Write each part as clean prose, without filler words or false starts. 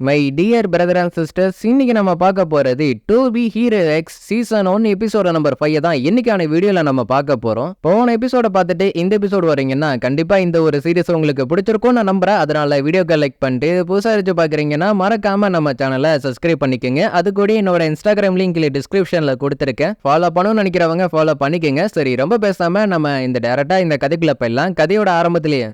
My dear brother and sisters, இன்னைக்கு நம்ம பார்க்க போறது to be hero X season 1 episode number 5 தான் இன்னைக்கான வீடியோல நம்ம பார்க்க போறோம். போன எபிசோட பார்த்துட்டு இந்த எபிசோடு வரீங்கன்னா கண்டிப்பா இந்த ஒரு சீரிஸ் உங்களுக்கு பிடிச்சிருக்கும் நான் நம்புறேன். அதனால வீடியோக்கு லைக் பண்ணிட்டு புதுசா இருந்துச்சு பாக்குறீங்கன்னா மறக்காம நம்ம சேனலை சப்ஸ்கிரைப் பண்ணிக்கோங்க. அது கூட என்னோட இன்ஸ்டாகிராம் லிங்க் டிஸ்கிரிப்ஷன்ல கொடுத்துருக்கேன். ஃபாலோ பண்ணணும்னு நினைக்கிறவங்க ஃபாலோ பண்ணிக்கோங்க. சரி, ரொம்ப பேசாம நம்ம இந்த டைரக்டா இந்த கதைக்குள்ள போயிடலாம். கதையோட ஆரம்பத்திலேயே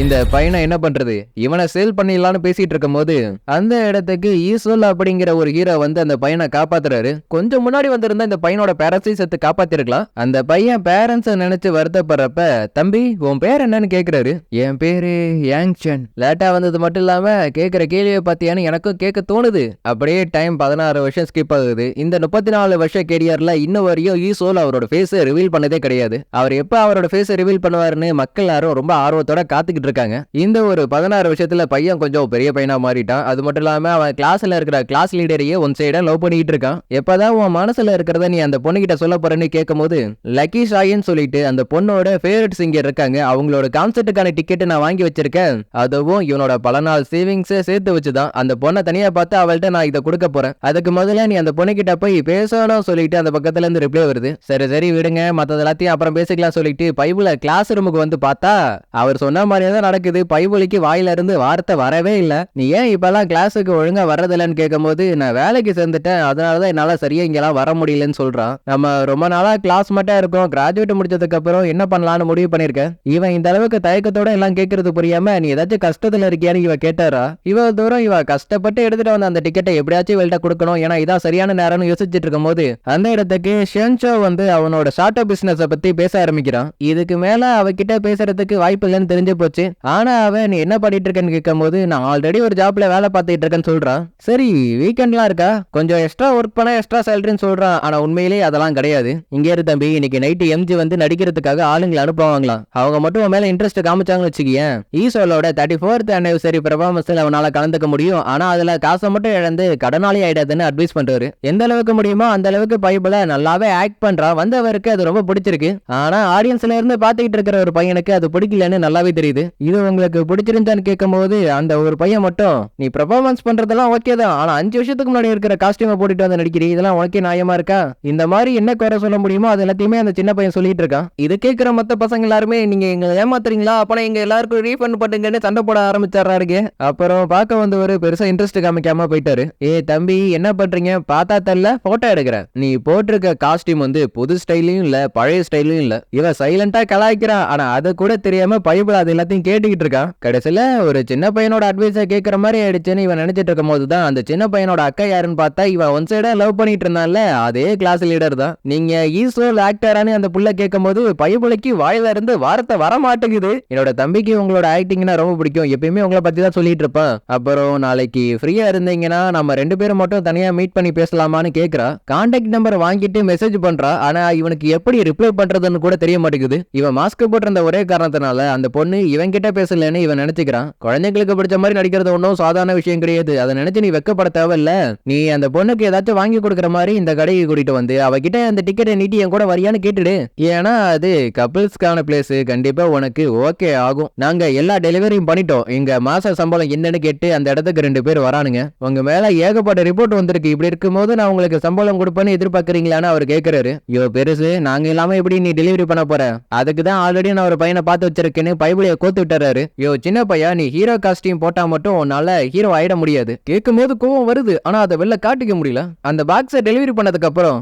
இந்த பையனை என்ன பண்றது, இவனை சேல் பண்ணிடலான்னு பேசிட்டு இருக்கும் போது அந்த இடத்துக்கு ஈஸ்வல் அப்படிங்கிற ஒரு ஹீரோ வந்து அந்த பையனை காப்பாத்துறாரு. கொஞ்சம் முன்னாடி வந்திருந்தா இந்த பையனோட பேரண்ட்ஸையும் சேர்த்து காப்பாத்திருக்கலாம். அந்த பையன் பேரண்ட்ஸை நினைச்சு வருத்தப்படுறப்ப, தம்பி உன் பேர் என்னன்னு கேக்குறாரு. என் பேரு யாங்சன். லேட்டா வந்தது மட்டும் இல்லாம கேக்குற கேள்வியை பாத்தியான்னு எனக்கும் கேட்க தோணுது. அப்படியே டைம் 16 வருஷம் ஸ்கிப் ஆகுது. இந்த 34 வருஷ கேரியர்ல இன்னும் வரையும் ஈஸ்வல் அவரோட ஃபேஸை ரிவீல் பண்ணதே கிடையாது. அவர் எப்ப அவரோட ஃபேஸை ரிவீல் பண்ணுவாருன்னு மக்கள் யாரும் ரொம்ப ஆர்வத்தோட காத்துக்கிட்டு இருக்காங்க. இந்த ஒரு 16 வருஷத்துல பையன் கொஞ்சம் பெரிய பையனா மாறிட்டான். அது மட்டும் இல்லாம அவன் கிளாஸ்ல இருக்கிற கிளாஸ் லீடரையே ஒன் சைடா லவ் பண்ணிட்டு இருக்கான். எப்பதான் உன் மனசுல இருக்கிறத நீ அந்த பொண்ணுகிட்ட சொல்ல போறேன்னு கேட்கும் போது, லக்கி ஷாயின்னு சொல்லிட்டு அந்த பொண்ணோட ஃபேவரட் சிங்கர் இருக்காங்க, அவங்களோட கான்சர்ட்டுக்கான டிக்கெட் நான் வாங்கி வச்சிருக்கேன். அதுவும் இவனோட பல நாள் சேவிங்ஸ் சேர்த்து வச்சுதான். அந்த பொண்ணை தனியா பார்த்து அவள்கிட்ட நான் இதை கொடுக்க போறேன். அதுக்கு முதல்ல நீ அந்த பொண்ணுகிட்ட போய் பேசணும் சொல்லிட்டு அந்த பக்கத்துல இருந்து ரிப்ளை வருது. சரி சரி விடுங்க, மத்தது எல்லாத்தையும் அப்புறம் பேசிக்கலாம் சொல்லிட்டு பைபிள கிளாஸ் ரூமுக்கு வந்து பார்த்தா அவர் சொன்ன மாதிரியே தான் நடக்குது. பைபிளுக்கு வாயில இருந்து வார்த்தை வரவே இல்ல. நீ ஏன் இப்பெல்லாம் கிளாஸுக்கு ஒழுங்கா வர்றதில்லன்னு கேட்கும் போது, நான் வேலைக்கு சேர்ந்துட்டேன், அதனாலதான் என்னால சரியா இங்கெல்லாம் வர முடியலன்னு சொல்றான். நம்ம ரொம்ப நாளா கிளாஸ் மட்டும் இருக்கோம், கிராஜுவேட் முடிச்சதுக்கு அப்புறம் என்ன பண்ணலாம்னு முடிவு பண்ணிருக்கேன். இவன் இந்த அளவுக்கு தயக்கத்தோட எல்லாம் கேட்கறது புரியாம, நீ ஏதாச்சும் கஷ்டத்துல இருக்கியான்னு இவ கேட்டாரா. இவ தூரம் இவ கஷ்டப்பட்டு எடுத்துட்டு வந்த அந்த டிக்கெட்டை எப்படியாச்சும் இவள்கிட்ட கொடுக்கணும், ஏன்னா இதான் சரியான நேரம்னு யோசிச்சுட்டு இருக்கும் போது அந்த இடத்துக்கு ஷென்ஷோ வந்து அவனோட ஸ்டார்ட் அப் பிசினஸ் பத்தி பேச ஆரம்பிக்கிறான். இதுக்கு மேல அவகிட்ட பேசுறதுக்கு வாய்ப்பு இல்லைன்னு தெரிஞ்சு போச்சு. ஆனா அவன் நீ என்ன பண்ணிட்டு இருக்கேன்னு கேட்கும் போது, நான் ஆல்ரெடி ஒரு ஜாப்ல வேலை பார்த்துட்டு இருக்கேன்னு சொல்றான். சரி வீக்கெண்ட்லாம் இருக்கா, கொஞ்சம் எக்ஸ்ட்ரா ஒர்க் பண்ண எக்ஸ்ட்ரா சேலரின்னு சொல்றான். ஆனா உண்மையிலேயே அதெல்லாம் கிடையாது. இங்க இரு தம்பி, இன்னைக்கு நைட்டு எம்ஜி வந்து நடிக்கிறதுக்காக ஆளுங்களை அனுப்புவாங்களாம். அவங்க மட்டும் மேல இன்ட்ரெஸ்ட் காமிச்சாங்கன்னு வச்சுக்கேன், ஈசோலோட 34th anniversary பெர்ஃபார்மன்ஸ்ல அவனால கலந்துக்க முடியும். ஆனா அதுல காசை மட்டும் இழந்து கடனாளி ஆயிடாதுன்னு அட்வைஸ் பண்றாரு. எந்த அளவுக்கு முடியுமோ அந்த அளவுக்கு பைபிள நல்லாவே ஆக்ட் பண்றான். வந்தவருக்கு அது ரொம்ப பிடிச்சிருக்கு. ஆனா ஆடியன்ஸ்ல இருந்து பாத்துக்கிட்டு இருக்கிற ஒரு பையனுக்கு அது பிடிக்கலன்னு நல்லாவே தெரியுது. இது உங்களுக்கு பிடிச்சிருந்தான்னு கேட்கும் போது அந்த ஒரு பையன் மட்டும், நீ பெர்ஃபார்மன்ஸ் பண்றதெல்லாம் ஓகே தான், ஆனா 5 வருஷத்துக்கு முன்னாடி இருக்கிற காஸ்டியூமை போட்டுட்டு வந்து நடிக்கிறீ, இதெல்லாம் உனக்கே நியாயமா இருக்கா? இந்த மாதிரி என்ன குறை சொல்ல முடியுமோ அது எல்லாத்தையுமே அந்த சின்ன பையன் சொல்லிட்டு இருக்கான். இது கேட்கிற மத்த பசங்க எல்லாருமே, நீங்க எங்களை ஏமாத்துறீங்களா, அப்பனா எங்க எல்லாருக்கும் ரீஃபண்ட் பண்ணுங்கன்னு சண்டை போட ஆரம்பிச்சாரு. அப்புறம் பார்க்க வந்து ஒரு பெருசா இன்ட்ரெஸ்ட் காமிக்காம போயிட்டாரு. ஏ தம்பி என்ன பண்றீங்க, பார்த்தா தெரியல, போட்டோ எடுக்கிறேன். நீ போட்டிருக்க காஸ்டியூம் வந்து புது ஸ்டைலையும் இல்ல பழைய ஸ்டைலும் இல்ல. இவன் சைலண்டா கலாய்க்கிறான். ஆனா அது கூட தெரியாம பைபிள் அது எல்லாத்தையும் கேட்டுக்கிட்டு இருக்கான். கடைசியில ஒரு சின்ன பையனோட அட்வைஸை கேட்கற மாதிரி ஆயிடுச்சுன்னு இவன் நினைச்சிட்டு இருக்கும் போதுதான் அந்த சின்ன பையனோட அக்கா யாருன்னு பார்த்தா இவன் ஒன் சைடா லவ் பண்ணிட்டு இருந்தான்ல அதே கிளாஸ் லீடர் தான். நீங்க ஈஸ்வல் ஆக்டரானு அந்த புள்ள கேட்கும் போது பைபிளுக்கு வாயில இருந்து வார்த்தை வர மாட்டேங்குது. என்னோட தம்பிக்கு உங்களோட ஆக்டிங்னா ரொம்ப பிடிக்கும், எப்பயுமே உங்களை பத்தி தான் சொல்லிட்டு இருப்பான். அப்புறம் நாளைக்கு ஃப்ரீயா இருந்தீங்கன்னா நம்ம 2 பேரும் மட்டும் தனியா மீட் பண்ணி பேசலாமான்னு கேட்கிறா. கான்டாக்ட் நம்பர் வாங்கிட்டு மெசேஜ் பண்றா. ஆனா இவனுக்கு எப்படி ரிப்ளை பண்றதுன்னு கூட தெரிய மாட்டேங்குது. இவன் மாஸ்க் போட்டிருந்த ஒரே காரணத்தினால அந்த பொண்ணு இவன் கிட்ட பேசலன்னு இவன் நினைச்சுக்கிறான். குழந்தைங்களுக்கு பிடிச்ச மாதிரி நடிக்கிறது ஒன்றும் சாதாரண விஷயம் கிடையாது. அதை நினைச்சு நீ வெக்கப்பட தேவையில்ல. நீ அந்த பொண்ணுக்கு ஏதாச்சும் வாங்கி கொடுக்குற மாதிரி இந்த கடைக்கு கூட்டிட்டு வந்து அவகிட்ட அந்த டிக்கெட்டை நீட்டி என் கூட வரியான்னு கேட்டுடு. ஏன்னா அது கப்பிள்ஸ்க்கான பிளேஸ், கண்டிப்பா உனக்கு ஓகே ஆகும். நாங்க எல்லா டெலிவரியும் பண்ணிட்டோம். இங்க மாச சம்பளம் என்னன்னு கேட்டு அந்த இடத்துக்கு 2 பேர் வரானுங்க. உங்க மேல ஏகப்பட்ட ரிப்போர்ட் வந்திருக்கு. இப்படி இருக்கும்போது நான் உங்களுக்கு சம்பளம் கொடுப்பேன்னு எதிர்பார்க்கறீங்களான்னு அவர் கேட்கிறாரு. இவ பெருசு, நாங்க இல்லாம எப்படி நீ டெலிவரி பண்ண போற, அதுக்கு தான் ஆல்ரெடி நான் ஒரு பையனை பார்த்து வச்சிருக்கேன்னு பைபிளைய கோத்து விட்டுறாரு. சின்ன பையா, நீ ஹீரோ காஸ்டியூம் போட்டா மட்டும் உன்னால ஹீரோ ஆயிட முடியாது. கேட்கும் போது கோவம் வருது, ஆனா அதை வெளில காட்டிக்க முடியல. அந்த பாக்ஸை டெலிவரி பண்ணதுக்கு அப்புறம்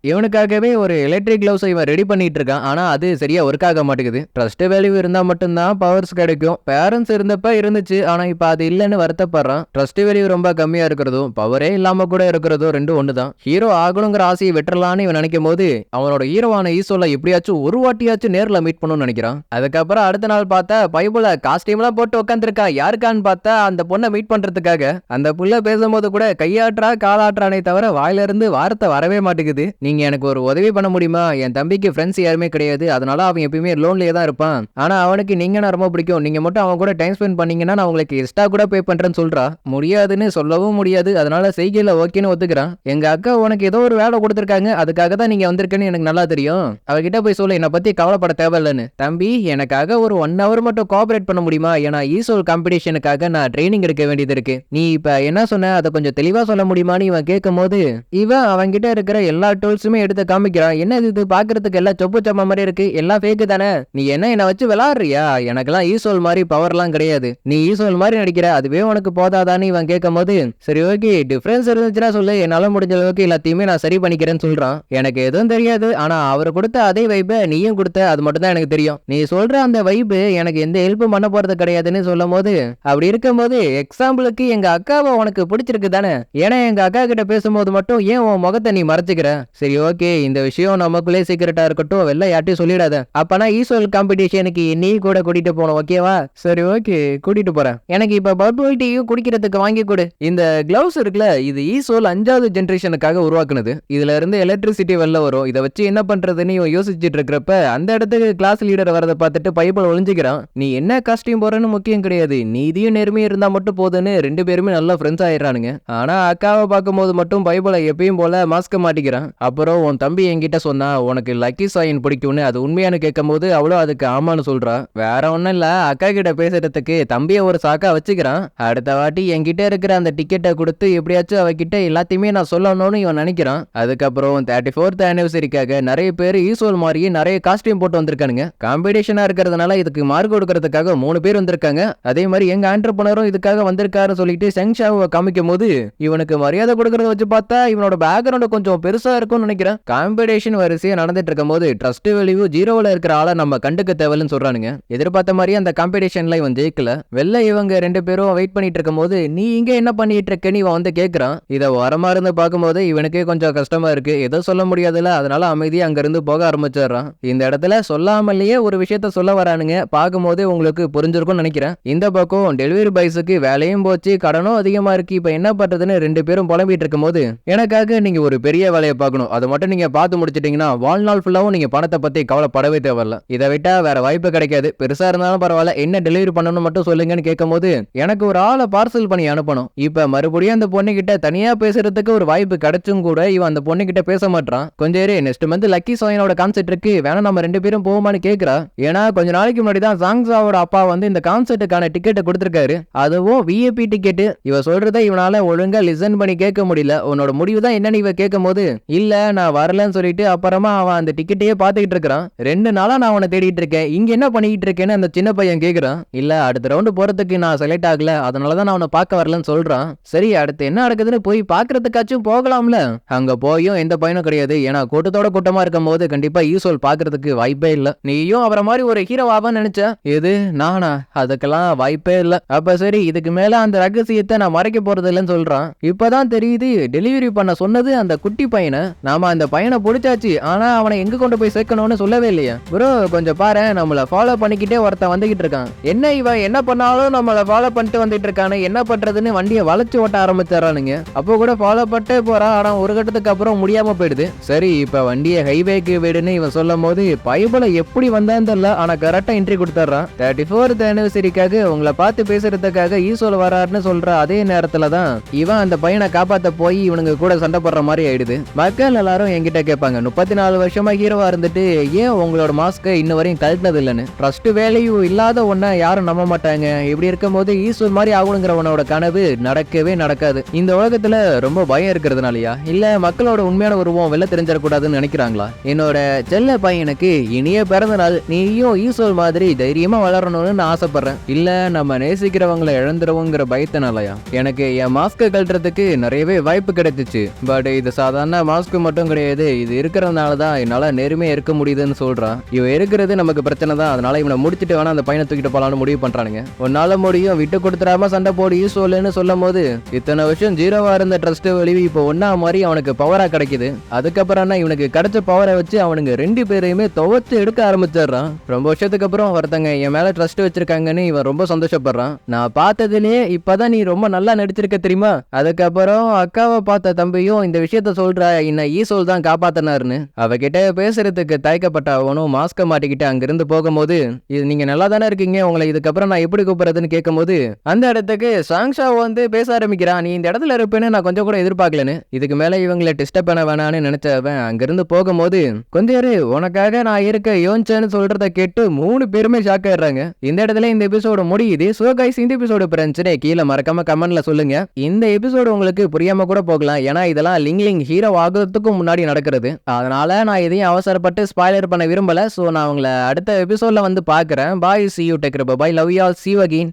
இவனுக்காகவே ஒரு எலக்ட்ரிக் கிளவுஸ் இவன் ரெடி பண்ணிட்டு இருக்கான். ஆனா அது சரியா ஒர்க் ஆக மாட்டேங்குது. ட்ரஸ்ட் வேல்யூ இருந்தா மட்டும்தான் பவர்ஸ் கிடைக்கும். பேரண்ட்ஸ் இருந்தப்ப இருந்துச்சு, ஆனா இப்ப அது இல்லன்னு வருத்தப்படுறான். ட்ரஸ்ட் வேல்யூ ரொம்ப கம்மியா இருக்கிறதும் பவரே இல்லாம கூட இருக்கிறதும் ரெண்டும் ஒண்ணுதான். ஹீரோ ஆகணுங்கிற ஆசையை வெட்டலான்னு இவன் நினைக்கும் போது அவனோட ஹீரோவான ஈசோல எப்படியாச்சும் ஒரு வாட்டியாச்சும் நேர்ல மீட் பண்ணணும்னு நினைக்கிறான். அதுக்கப்புறம் அடுத்த நாள் பார்த்தா பைபிள காஸ்டியூம் எல்லாம் போட்டு உட்காந்துருக்கா. யாருக்கான்னு பார்த்தா அந்த பொண்ணை மீட் பண்றதுக்காக. அந்த புள்ள பேசும்போது கூட கையாற்றா காலாற்றானே தவிர வாயில இருந்து வார்த்தை வரவே மாட்டேங்குது. நீ நீங்க எனக்கு ஒரு உதவி பண்ண முடியுமா? என் தம்பிக்கு ஃப்ரெண்ட்ஸ் யாருமே கிடையாது. அதனால அவன் எப்பயுமே லோன்லயே தான் இருப்பான். ஆனா அவனுக்கு நீங்கன்னா ரொம்ப பிடிக்கும். நீங்க மட்டும் அவன் கூட டைம் ஸ்பெண்ட் பண்ணீங்கன்னா நான் உங்களுக்கு எக்ஸ்ட்ரா கூட பே பண்றேன்னு சொல்றா. முடியாதுன்னு சொல்லவும் முடியாது. அதனால செய்கையில ஓகேன்னு ஒத்துக்கிறான். எங்க அக்கா உனக்கு ஏதோ ஒரு வேலை கொடுத்துருக்காங்க. அதுக்காக தான் நீங்க வந்திருக்கேன்னு எனக்கு நல்லா தெரியும். அவகிட்ட போய் சொல்லு என்னை பத்தி கவலைப்பட தேவையில்லைன்னு. தம்பி எனக்காக ஒரு 1 ஹவர் மட்டும் கோஆபரேட் பண்ண முடியுமா? ஏன்னா ஈசோல் காம்படிஷனுக்காக நான் ட்ரைனிங் எடுக்க வேண்டியது இருக்கு. நீ இப்ப என்ன சொன்ன அதை கொஞ்சம் தெளிவா சொல்ல முடியுமான்னு இவன் கேட்கும் போது இவன் அவன்கிட்ட இருக்கிற எல்லா டூல்ஸுமே எடுத்து காமிக்கிறான். என்ன இது பாக்குறதுக்கு எல்லாம் சொப்பு சம்ம மாதிரி இருக்கு, எல்லாம் ஃபேக்கு தானே, நீ என்ன வச்சு விளையாடுறியா? எனக்கெல்லாம் ஈசோல் மாதிரி பவர்லாம் கிடையாது, நீ ஈசோல் மாதிரி நடிக்கிற, அதுவே உனக்கு போதாதான்னு இவன் கேட்கும் போது சரி ஓகே டிஃபரன்ஸ் இருந்துச்சுன்னா சொல்லு, என்னால முடிஞ்ச அளவுக்கு எல்லாத்தையுமே நான் சரி பண்ணிக்கிறேன்னு சொல்றான். எனக்கு எதுவும் தெரியாது, ஆனா அவர் கொடுத்த அதே வைப்பை நீயும் கொடுத்த, அது மட்டும் தான் எனக்கு தெரியும். நீ சொல்ற அந்த வைப்பு எனக்கு எந்த ஹெல்ப்பும் பண்ண போறது கிடையாதுன்னு சொல்லும் போது அப்படி இருக்கும்போது எக்ஸாம்பிளுக்கு எங்க அக்காவை உனக்கு பிடிச்சிருக்கு தானே, ஏன்னா எங்க அக்கா கிட்ட பேசும்போது மட்டும் ஏன் உன் முகத்தை நீ மறைச்சுக்கிற? சரி ஓகே இந்த விஷயம் நமக்குள்ளே சீக்கிரட்டா இருக்கட்டும், வெளில யார்ட்டையும் சொல்லிடாத. அப்பனா ஈசோல் காம்படிஷனுக்கு என்னையும் கூட கூட்டிட்டு போனோம் ஓகேவா? சரி ஓகே கூட்டிட்டு போறேன். எனக்கு இப்ப பர்பிள் டீயும் குடிக்கிறதுக்கு வாங்கி கொடு. இந்த கிளவுஸ் இருக்குல்ல, இது ஈசோல் 5வது ஜெனரேஷனுக்காக உருவாக்குனது. இதுல இருந்து எலக்ட்ரிசிட்டி வெளில வரும். இதை வச்சு என்ன பண்றதுன்னு யோசிச்சுட்டு இருக்கிறப்ப அந்த இடத்துக்கு கிளாஸ் லீடர் வரதை பார்த்துட்டு பைபிள் ஒளிஞ்சுக்கிறான். நீ என்ன காஸ்டியூம் போறன்னு முக்கியம் கிடையாது, நீதியும் நேர்மையும் இருந்தா மட்டும் போதுன்னு 2 பேருமே நல்லா ஃப்ரெண்ட்ஸ் ஆயிடுறானுங்க. ஆனா அக்காவை பார்க்கும்போது மட்டும் பைபிளை எப்பயும் போல மாஸ்க மாட்டிக்கிறான். அப்புறம் உன் தம்பி என்கிட்ட சொன்னா உனக்கு லக்கி சாயின் பிடிக்கும்னு, அது உண்மையானு கேட்கும் போது அவளும் அதுக்கு ஆமான்னு சொல்றா. வேற ஒண்ணும் இல்ல, அக்கா கிட்ட பேசுறதுக்கு தம்பிய ஒரு சாக்கா வச்சுக்கிறான். அடுத்த வாட்டி என்கிட்ட இருக்கிற அந்த டிக்கெட்டை கொடுத்து எப்படியாச்சும் அவகிட்ட எல்லாத்தையுமே நான் சொல்லணும்னு இவன் நினைக்கிறான். அதுக்கப்புறம் 34th ஆனிவர்சரிக்காக நிறைய பேர் ஈசோல் மாதிரியே நிறைய காஸ்டியூம் போட்டு வந்திருக்கானுங்க. காம்படிஷனா இருக்கிறதுனால இதுக்கு மார்க் கொடுக்கறதுக்காக 3 பேர் வந்திருக்காங்க. அதே மாதிரி எங்க ஆண்டர்பனரும் இதுக்காக வந்திருக்காருன்னு சொல்லிட்டு செங்ஷாவை காமிக்கும் போது இவனுக்கு மரியாதை கொடுக்கறத வச்சு பார்த்தா இவனோட பேக்ரவுண்ட் கொஞ்சம் பெருசா இருக்கும்னு நினைக்கிறேன். காம்படிஷன் வரிசையா நடந்துட்டு இருக்கும் போது ட்ரஸ்ட் வேல்யூ 0ல இருக்கிற ஆளை நம்ம கண்டுக்க தேவைன்னு சொல்றானுங்க. எதிர்பார்த்த மாதிரி அந்த காம்படிஷன்ல இவன் ஜெயிக்கல. வெளில இவங்க 2 பேரும் வெயிட் பண்ணிட்டு இருக்கும் போது நீ இங்க என்ன பண்ணிட்டு இருக்கன்னு இவன் வந்து கேட்கறான். இதை வரமா இருந்து பார்க்கும்போது இவனுக்கே கொஞ்சம் கஷ்டமா இருக்கு, ஏதோ சொல்ல முடியாதுல, அதனால அமைதியா அங்க இருந்து போக ஆரம்பிச்சிடறான். இந்த இடத்துல சொல்லாமலேயே ஒரு விஷயத்த சொல்ல வரானுங்க. பார்க்கும்போதே உங்களுக்கு புரிஞ்சிருக்கும்னு நினைக்கிறேன். இந்த பக்கம் டெலிவரி பாய்ஸுக்கு வேலையும் போச்சு, கடனும் அதிகமா இருக்கு, இப்ப என்ன பண்றதுன்னு 2 பேரும் புலம்பிட்டு இருக்கும் போது எனக்காக நீங்க ஒரு பெரிய வேலையை பார்க்கணும், அதை மட்டும் நீங்க பார்த்து முடிச்சிட்டீங்கன்னா வாழ்நாள் ஃபுல்லாவும் நீங்க பணத்தை பத்தி கவலைப்படவே தேவையில்ல, இதை விட்டா வேற வாய்ப்பு கிடைக்காது, பெருசா இருந்தாலும் பரவாயில்ல, என்ன டெலிவரி பண்ணணும் மட்டும் சொல்லுங்கன்னு கேட்கும் போது எனக்கு ஒரு ஆளை பார்சல் பண்ணி அனுப்பணும். இப்ப மறுபடியும் அந்த பொண்ணு கிட்ட தனியா பேசுறதுக்கு ஒரு வாய்ப்பு கிடைச்சும் கூட இவன் அந்த பொண்ணு கிட்ட பேச மாட்டான். கொஞ்சம் நெக்ஸ்ட் மந்த் லக்கி சாயினோட கான்செர்ட் இருக்கு, வேணா நம்ம 2 பேரும் போவோமான்னு கேக்குறா. ஏன்னா கொஞ்ச நாளைக்கு முன்னாடி தான் சாங்ஸாவோட அப்பா வந்து இந்த கான்செர்ட்டுக்கான டிக்கெட்டை கொடுத்திருக்காரு, அதுவும் விஐபி டிக்கெட். இவ சொல்றத இவனால ஒழுங்கா லிசன் பண்ணி கேட்க முடியல. உன்னோட முடிவு தான் என்னன்னு இவ கேட்கும் போது இல்ல நான் வரலன்னு சொல்லிட்டு அப்புறமா அவன் அந்த டிக்கெட்டையே பாத்துக்கிட்டு இருக்கான். 2 நாளா நான் அவனை தேடிட்டு இருக்கேன், இங்க என்ன பண்ணிட்டு இருக்கேன்னு அந்த சின்ன பையன் கேக்குறான். இல்ல அடுத்த ரவுண்டு போறதுக்கு நான் செலக்ட் ஆகல, அதனாலதான் நான் அவனை பார்க்க வரலன்னு சொல்றான். சரி அடுத்து என்ன நடக்குதுன்னு போய் பாக்குறதுக்காச்சும் போகலாம்ல. அங்க போயும் எந்த பயனும் கிடையாது, ஏன்னா கூட்டத்தோட கூட்டமா இருக்கும் போது கண்டிப்பா ஈசோல் பாக்குறதுக்கு வாய்ப்பே இல்ல. நீயும் அவரை மாதிரி ஒரு ஹீரோவாக நினைச்ச, எது நானா? அதுக்கெல்லாம் வாய்ப்பே இல்ல. அப்ப சரி இதுக்கு மேல அந்த ரகசியத்தை நான் மறைக்க போறது இல்லைன்னு சொல்றான். இப்பதான் தெரியுது டெலிவரி பண்ண சொன்னது அந்த குட்டி பையனை. நாம அந்த பையனை பிடிச்சாச்சு, ஆனா அவனை எங்க கொண்டு போய் சேர்க்கணும்னு சொல்லவே இல்லையா? ப்ரோ கொஞ்சம் பாரு, நம்மள ஃபாலோ பண்ணிக்கிட்டே ஒருத்தன் வந்துகிட்டு இருக்கான். என்ன இவன் என்ன பண்ணாலும் நம்மள ஃபாலோ பண்ணிட்டு வந்துட்டு இருக்கானு, என்ன பண்றதுன்னு வண்டியை வளைச்சு ஓட்ட ஆரம்பிச்சாரானுங்க. அப்போ கூட ஃபாலோ பண்ணிட்டே போறான், ஆனா ஒரு கட்டத்துக்கு அப்புறம் முடியாம போயிடுது. சரி இப்ப வண்டியை ஹைவேக்கு விடுன்னு இவன் சொல்லும் போது பைபிள எப்படி வந்தான்னு தெரியல, ஆனா கரெக்டா என்ட்ரி கொடுத்துறான். 34th ஆனிவர்சரிக்காக உங்களை பார்த்து பேசுறதுக்காக ஈசோல் வராருன்னு சொல்ற அதே நேரத்துல தான் இவன் அந்த பையனை காப்பாத்த போய் இவனுங்க கூட சண்டை போடுற மாதிரி ஆயிடுது. மக்கள் எல்லாரும் என்கிட்ட கேட்பாங்க 34 வருஷமா ஹீரோவா இருந்துட்டு ஏன் உங்களோட மாஸ்கை இன்ன வரையும் கழட்டினது இல்லைன்னு. ட்ரஸ்ட் வேல்யூ இல்லாத ஒன்ன யாரும் நம்ப மாட்டாங்க. இப்படி இருக்கும் போது ஈஸ்வர் மாதிரி ஆகணுங்கிறவனோட கனவு நடக்கவே நடக்காது. இந்த உலகத்துல ரொம்ப பயம் இருக்கிறதுனாலயா, இல்ல மக்களோட உண்மையான உருவம் வெளில தெரிஞ்சிடக்கூடாதுன்னு நினைக்கிறாங்களா? என்னோட செல்ல பையனுக்கு இனிய பிறந்த நாள், நீயும் ஈஸ்வர் மாதிரி தைரியமா வளரணும்னு நான் ஆசைப்படுறேன். இல்ல நம்ம நேசிக்கிறவங்களை இழந்துருவோங்கிற பயத்தினாலயா? எனக்கு என் மாஸ்கை கழட்டுறதுக்கு நிறையவே வாய்ப்பு கிடைச்சிச்சு, பட் இது சாதாரண மாஸ்க் மட்டும் கிடையாது, இது இருக்கிறதுனால தான் என்னால நேர்மையா இருக்க முடியுதுன்னு சொல்றான். இவன் இருக்கிறது நமக்கு பிரச்சனை தான், அதனால இவனை முடிச்சுட்டு வேணா அந்த பையனை தூக்கிட்டு போலான்னு முடிவு பண்றானுங்க. உன்னால முடியும், விட்டு கொடுத்துடாம சண்டை போடு ஈசோல்னு சொல்லும் போது இத்தனை வருஷம் ஜீரோவா இருந்த ட்ரஸ்ட் வெளியே இப்போ ஒன்னா மாதிரி அவனுக்கு பவரா கிடைக்குது. அதுக்கப்புறம் இவனுக்கு கிடைச்ச பவரை வச்சு அவனுங்க 2 பேரையுமே துவச்சு எடுக்க ஆரம்பிச்சிடுறான். ரொம்ப வருஷத்துக்கு அப்புறம் ஒருத்தங்க என் மேல ட்ரஸ்ட் வச்சிருக்காங்கன்னு இவன் ரொம்ப சந்தோஷப்படுறான். நான் பார்த்ததுலயே இப்பதான் நீ ரொம்ப நல்லா நடிச்சிருக்க தெரியுமா? அதுக்கப்புறம் அக்காவை பார்த்த தம்பியும் இந்த விஷயத்த சொல்ற, என்ன ஈசோல் தான் காப்பாத்தினாருன்னு அவகிட்ட பேசுறதுக்கு தயக்கப்பட்ட அவனும் மாஸ்க மாட்டிக்கிட்டு அங்கிருந்து போகும்போது, இது நீங்க நல்லா தானே இருக்கீங்க, உங்களை இதுக்கப்புறம் நான் எப்படி கூப்பிடுறதுன்னு கேட்கும்போது அந்த இடத்துக்கு சாங்ஷா வந்து பேச ஆரம்பிக்கிறான். நீ இந்த இடத்துல இருப்பேன்னு நான் கொஞ்சம் கூட எதிர்பார்க்கலன்னு. இதுக்கு மேல இவங்களை டிஸ்டர்ப் பண்ண வேணான்னு நினைச்சவன் அங்கிருந்து போகும்போது, கொஞ்சம் இரு உனக்காக நான் இருக்க யோன்சன்னு சொல்றத கேட்டு 3 பேருமே ஷாக் ஆயிடுறாங்க. இந்த இடத்துல இந்த எபிசோடு முடியுது. சோ கைஸ், இந்த எபிசோடு பிரச்சனை கீழே மறக்காம கமெண்ட்ல சொல்லுங்க. இந்த எபிசோடு உங்களுக்கு புரியாம கூட போகலாம், ஏன்னா இதெல்லாம் லிங் ஹீரோ ஆகுறதுக்கும் முன்னாடி நடக்கிறது. அதனால நான் எதையும் அவசரப்பட்டு ஸ்பாய்லர் பண்ண விரும்பல. சோ நான் உங்களை அடுத்த எபிசோட்ல வந்து பாக்குறேன். பாய், see you, take care, bye, love you all, see you again.